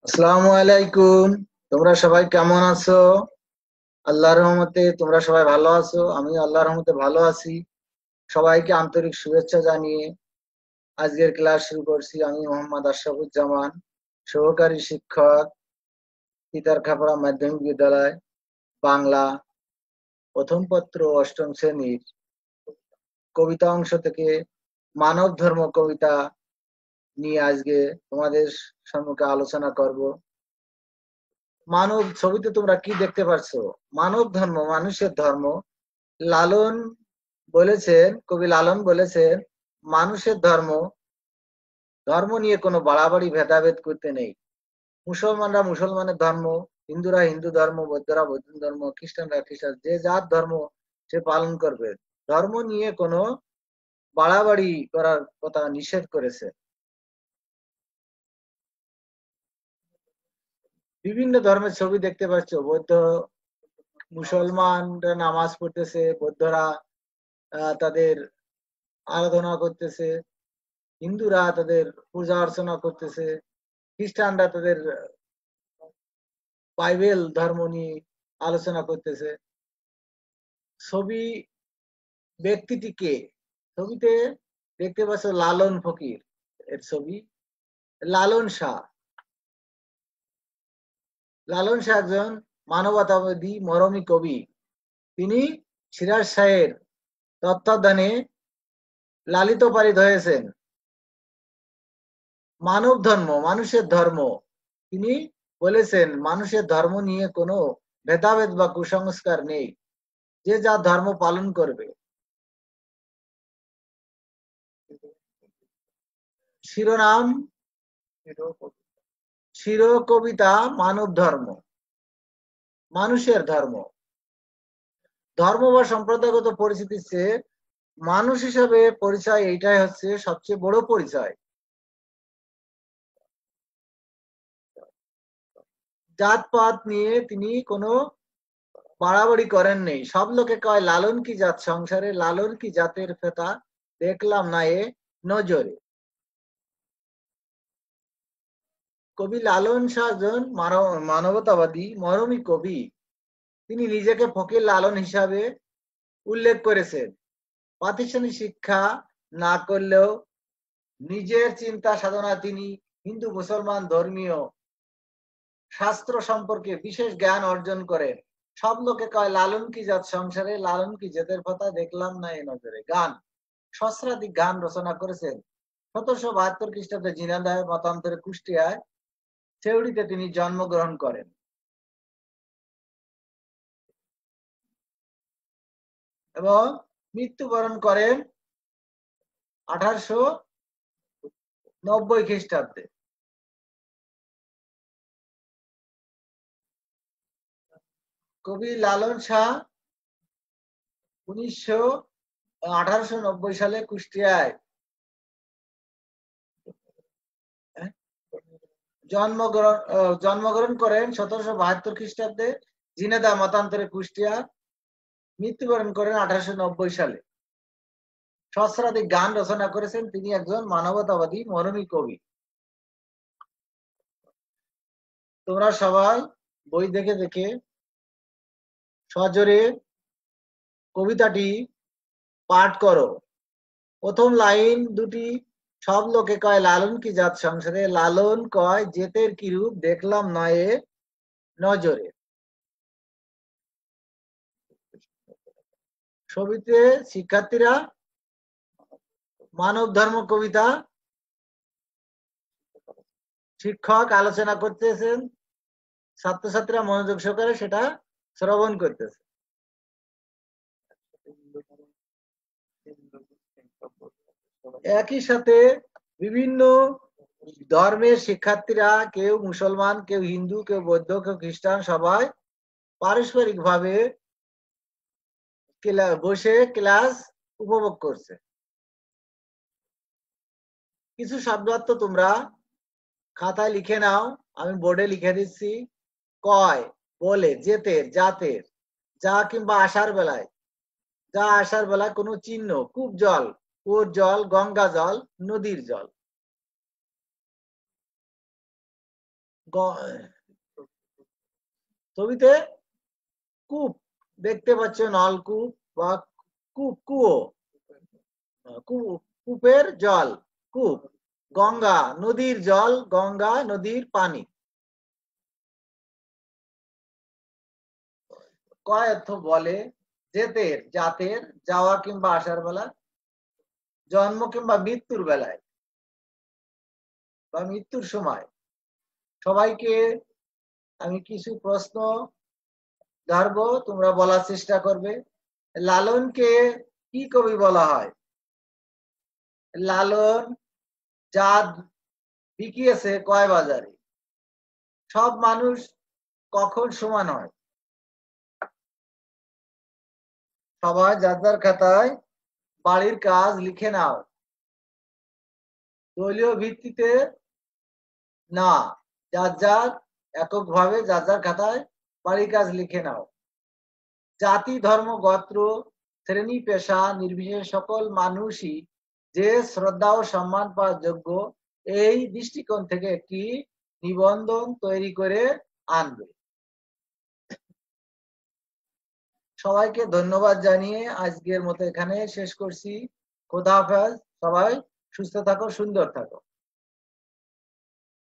আসসালামু আলাইকুম। তোমরা সবাই কেমন আছো? আল্লাহর রহমতে তোমরা সবাই ভালো আছো, আমি আল্লাহর রহমতে ভালো আছি। সবাইকে আন্তরিক শুভেচ্ছা জানিয়ে আজকের ক্লাস শুরু করছি। আমি মোহাম্মদ আশরাফুজ্জামান, সহকারী শিক্ষক, তিতারখাপাড়া মাধ্যমিক বিদ্যালয়, বাংলা প্রথম পত্র অষ্টম শ্রেণীর কবিতা অংশ থেকে মানব ধর্ম কবিতা নিয়ে আজকে তোমাদের সম্মুখে আলোচনা করব। মানব ছবিতে তোমরা কি দেখতে পাচ্ছো? মানব ধর্ম, মানুষের ধর্ম। লালন বলেছেন, কবি লালন বলেছেন, মানুষের ধর্ম, ধর্ম নিয়ে কোনো বাড়াবাড়ি ভেদাভেদ করতে নেই। মুসলমানরা মুসলমানের ধর্ম, হিন্দুরা হিন্দু ধর্ম, বৌদ্ধরা বৌদ্ধ ধর্ম, খ্রিস্টানরা খ্রিস্টান, যে যার ধর্ম সে পালন করবে। ধর্ম নিয়ে কোনো বাড়াবাড়ি করার কথা নিষেধ করেছে। বিভিন্ন ধর্মের ছবি দেখতে পাচ্ছ। বৌদ্ধ, মুসলমানরা নামাজ পড়তেছে, বৌদ্ধরা তাদের আরাধনা করতেছে, হিন্দুরা তাদের পূজা অর্চনা করতেছে, খ্রিস্টানরা তাদের বাইবেল ধর্ম নিয়ে আলোচনা করতেছে। ছবি, ব্যক্তিটিকে ছবিতে দেখতে পাচ্ছ লালন ফকির এর ছবি। লালন শাহ, লালন শাহ একজন মানবতাবাদী মরমী কবি। তিনি সিরাজ শাহের তত্ত্বাবধানে লালিত পালিত হয়েছেন। মানব ধর্ম, মানুষের ধর্ম, তিনি বলেছেন মানুষের ধর্ম নিয়ে কোনো ভেদাভেদ বা কুসংস্কার নেই, যে যার ধর্ম পালন করবে। শিরোনাম, শির কবিতা মানব ধর্ম, মানুষের ধর্ম। ধর্ম বা সম্প্রদায়গত পরিচিতির চেয়ে মানুষ হিসাবে পরিচয়, এইটাই হচ্ছে সবচেয়ে বড় পরিচয়। জাতপাত নিয়ে তিনি কোনো বাড়াবাড়ি করেন নেই। সব লোকে কয় লালন কি জাত সংসারে, লালন কি জাতের ফেতা, দেখলাম না এ নজরে। কবি লালন শাহ একজন মানবতাবাদী মরমী কবি। তিনি নিজেকে ফকির লালন হিসাবে উল্লেখ করেছেন। প্রাতিষ্ঠানিক শিক্ষা না করলেও নিজের চিন্তা সাধনায় তিনি হিন্দু মুসলমান ধর্মীয় শাস্ত্র সম্পর্কে বিশেষ জ্ঞান অর্জন করেন। সব লোকে কয় লালন কি জাত সংসারে, লালন কি জাতের কথা, দেখলাম না এ নজরে। গান, সহস্রাধিক গান রচনা করেছেন। 1772 খ্রিস্টাব্দে ঝিনাইদহ মতান্তরে কুষ্টিয়ায় সেউড়িতে তিনি জন্মগ্রহণ করেন এবং মৃত্যুবরণ করেন 1890 খ্রিস্টাব্দে। কবি লালন শাহ 1890 সালে কুষ্টিয়ায় জন্মগ্রহণ করেন। 1772 খ্রিস্টাব্দে ঝিনাইদহ মতান্তরে কুষ্টিয়া, মৃত্যুবরণ করেন 1890 সালে। সহস্রাধিক গান রচনা করেছেন। তিনি একজন মানবতাবাদী মরমী কবি। তোমরা সবাই বই দেখে দেখে সজোরে কবিতাটি পাঠ করো। প্রথম লাইন দুটি, সব লোকে কয় লালন কি জাত সংসারে, লালন কয় জেতের কি রূপ, দেখলাম নয়ে নজরে। ছবিতে শিক্ষার্থীরা মানব ধর্ম কবিতা শিক্ষক আলোচনা করতেছেন, ছাত্রছাত্রীরা মনোযোগ সহকারে সেটা শ্রবণ করতেছে। একই সাথে বিভিন্ন ধর্মের শিক্ষার্থীরা, কেউ মুসলমান, কেউ হিন্দু, কেউ বৌদ্ধ, কেউ খ্রিস্টান, সবাই পারস্পরিক ভাবে বসে ক্লাস উপভোগ করছে। কিছু শব্দার্থ তোমরা খাতায় লিখে নাও, আমি বোর্ডে লিখে দিচ্ছি। কয়, বলে, যেতের, জাতের, যা কিংবা আসার বেলায়, যা আসার বেলায় কোনো চিহ্ন, কূপ জল, কুয়োর জল, গঙ্গা জল, নদীর জল। ছবিতে কূপ দেখতে পাচ্ছ, নলকূপ বা কুয়ো, কূপের জল, কূপ। গঙ্গা নদীর জল, গঙ্গা নদীর পানি। কয় অর্থ বলে যেতের, জাতের, যাওয়া কিংবা আসার বেলা, জন্ম কিংবা মৃত্যুর বেলায় বা মৃত্যুর সময়। সবাইকে আমি কিছু প্রশ্ন ধরবো, তোমরা বলার চেষ্টা করবে। লালনকে কি কবি বলা হয়? লালন জাত বিকিয়েছে কয় বাজারে? সব মানুষ কখন সমান হয়? সবাই যার যার খাতায় বাড়ির কাজ লিখে নাও। দলীয় ভিত্তিতে না, যার যার এককভাবে যার যার খাতায় বাড়ির কাজ লিখে নাও। জাতি, ধর্ম, গোত্র, শ্রেণী, পেশা নির্বিশেষে সকল মানুষই যে শ্রদ্ধা ও সম্মান পাওয়ার যোগ্য, এই দৃষ্টিকোণ থেকে একটি নিবন্ধন তৈরি করে আনবে। সবাইকে ধন্যবাদ জানিয়ে আজকের মতো এখানে শেষ করছি। খোদা হাফেজ। সবাই সুস্থ থাকো, সুন্দর থাকো।